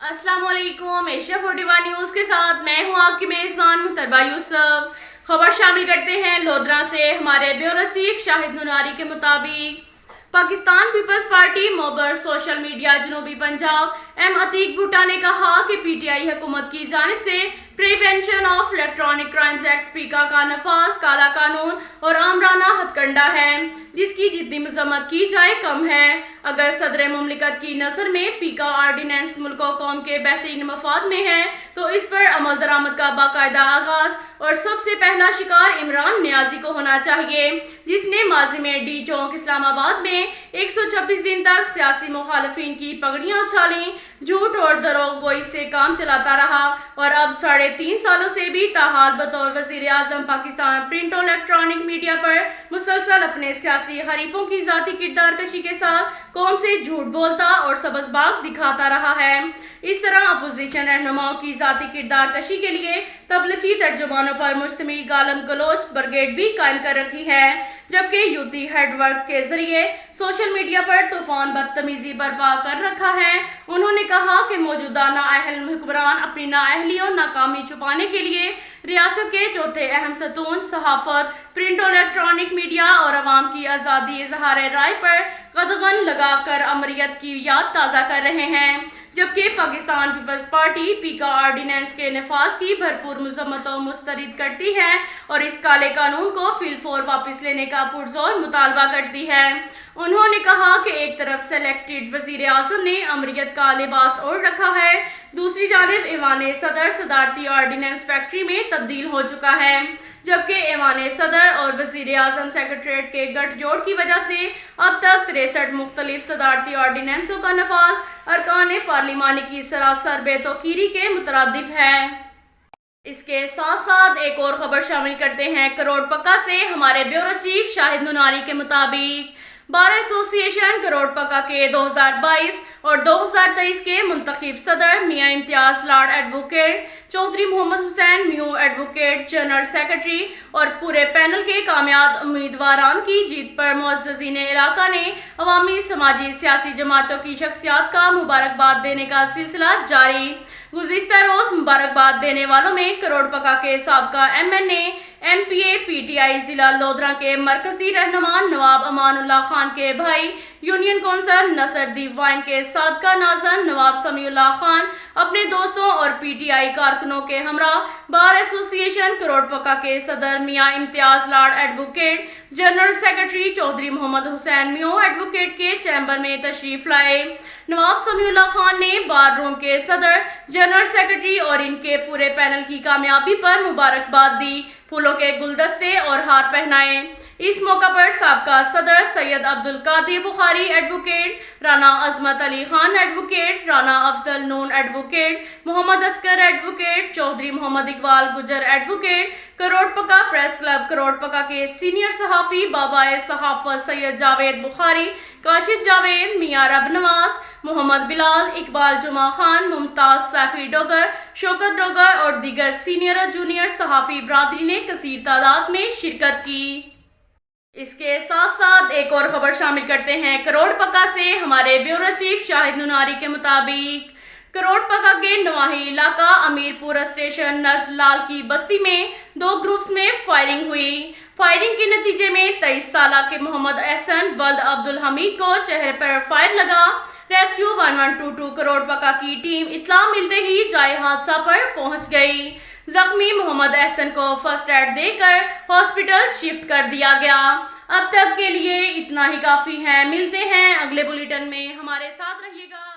अस्सलाम वालेकुम। Asia 41 news के साथ मैं हूं आपकी मेज़बान मुहतरबा यूसुफ। खबर शामिल करते हैं लोधरा से। हमारे ब्यूरो चीफ शाहिद नुनारी के मुताबिक पाकिस्तान पीपल्स पार्टी मोबर सोशल मीडिया जनूबी पंजाब एम अतीक भुट्टा ने कहा कि पीटीआई हुकूमत की जानिब से prevention of electronic crimes act पीका का नफाज काला कानून और आमराना हथकंडा है, जिसकी जिद्दी मजम्मत की जाए कम है। अगर सदर मुमलिकत की नज़र में पीका ऑर्डिनेंस मुल्क और कौम के बेहतरीन मफाद में है तो इस पर अमल दरामद का बाकायदा आगाज और सबसे पहला शिकार इमरान नियाजी को होना चाहिए, जिसने माजी में डी चौक इस्लामाबाद में 126 दिन तक सियासी मुखालफिन की पगड़ियां उछाली, झूठ और दरोगोई से काम चलाता रहा और अब 3.5 सालों से भी ताहाल बतौर वजीर आजम पाकिस्तान प्रिंट और इलेक्ट्रॉनिक मीडिया पर मुसलसल अपने सियासी हरीफों की जाती किरदार कशी के साथ कौम से झूठ बोलता और सबसबाग दिखाता रहा है। इस तरह अपोजिशन रहनुमाओं की जाती किरदार कशी के लिए तबलची तर्जुमानों पर मुश्तमिल गालम गलोच ब्रिगेड भी कायम कर रखी है, जबकि यूती हेडवर्क के जरिए सोशल मीडिया पर तूफान बदतमीजी बर्पा कर रखा है। उन्होंने कहा कि मौजूदा नाअहल हुक्मरान अपनी नाअहली और नाकामी छुपाने के लिए रियासत के चौथे अहम सतून सहाफत, प्रिंट और इलेक्ट्रॉनिक मीडिया और अवाम की आज़ादी इजहार राय पर कदगन लगाकर अमरियत की याद ताज़ा कर रहे हैं, जबकि पाकिस्तान पीपल्स पार्टी पीका ऑर्डिनेंस के नफाज की भरपूर मजम्मतों मुस्तरद करती है और इस काले कानून को फिलफौर वापस लेने का पुरजोर मुतालबा करती है। उन्होंने कहा कि एक तरफ सेलेक्टेड वजीर आजम ने अमरियत का लिबास ओढ़ रखा है, दूसरी जानिब ईवान सदर सदारती ऑर्डिनेंस फैक्ट्री में तब्दील हो चुका है, जबकि ईवान सदर और वजीर आजम सेक्रेटरीट के गठजोड़ की वजह से अब तक 63 मुख्तलिफ सदारती ऑर्डिनेंसों का नफाज अरकान पार्लिमानी की सरासर बेतौकीरी के मुतरादिफ है। इसके साथ साथ एक और खबर शामिल करते हैं करोड़ पक्का से। हमारे ब्यूरो चीफ शाहिद नुनारी के मुताबिक बार एसोसिएशन करोड़ पक्का के 2022 और 2023 के मुंतखब सदर मियां इम्तियाज लॉर्ड एडवोकेट चौधरी मोहम्मद हुसैन म्यू एडवोकेट जनरल सेक्रेटरी और पूरे पैनल के कामयाब उम्मीदवारान की जीत पर मुअज़्ज़ज़ीन इलाका ने अवामी समाजी सियासी जमातों की शख्सियात का मुबारकबाद देने का सिलसिला जारी। गुज़िश्ता रोज मुबारकबाद देने वालों में करोड़ पक्का के साबका MNA MPA PTI जिला लोधरा के मरकजी रहनुमा नवाब अमानुल्लाह खान के भाई, यूनियन कौंसल नसरदीप वाइन के साबका नाज़र नवाब समीउल्लाह खान, अपने दोस्तों और PTI कारकुनों के हमरा बार एसोसिएशन करोड़ पक्का के सदर Mian Imtiaz Lord advocate general secretary Chaudhry Mohammad Hussain म्यू एडवोकेट के चैम्बर में तशरीफ लाए। नवाब समीउल्लाह खान ने बार रूम के सदर जनरल सेक्रेटरी और इनके पूरे पैनल की कामयाबी पर मुबारकबाद दी, फूलों के गुलदस्ते और हार पहनाए। इस मौका पर साबका सदर Syed Abdul Qadir Bukhari advocate, Rana Azmat Ali Khan advocate, Rana Afzal Noon advocate, Mohammad Askar advocate, Chaudhry Mohammad Iqbal Gujjar advocate, crore पक्का प्रेस क्लब करोड़ पक्का के सीनियर सहाफ़ी बाबाए सहाफ़त सैयद जावेद बुखारी, काशिफ जावेद, मियां रब नवाज, मोहम्मद बिलाल, इकबाल जुमा खान, मुमताज सैफी डोगर, शौकत डोगर और दीगर सीनियर और जूनियर सहाफ़ी बरादरी ने कसीर तादाद में शिरकत की। इसके साथ साथ एक और खबर शामिल करते हैं करोड़ पक्का से। हमारे ब्यूरो चीफ शाहिद नुनारी के मुताबिक करोड़ पक्का के नवाही इलाका अमीरपुर स्टेशन नजलाल की बस्ती में 2 ग्रुप्स में फायरिंग हुई। फायरिंग के नतीजे में 23 साल के मोहम्मद एहसन वल्द अब्दुल हमीद को चेहरे पर फायर लगा। रेस्क्यू 1122 करोड़ पक्का की टीम इत्तला मिलते ही जाए हादसा पर पहुंच गई। जख्मी मोहम्मद एहसन को फर्स्ट एड देकर हॉस्पिटल शिफ्ट कर दिया गया। अब तक के लिए इतना ही काफी है। मिलते हैं अगले बुलेटिन में, हमारे साथ रहिएगा।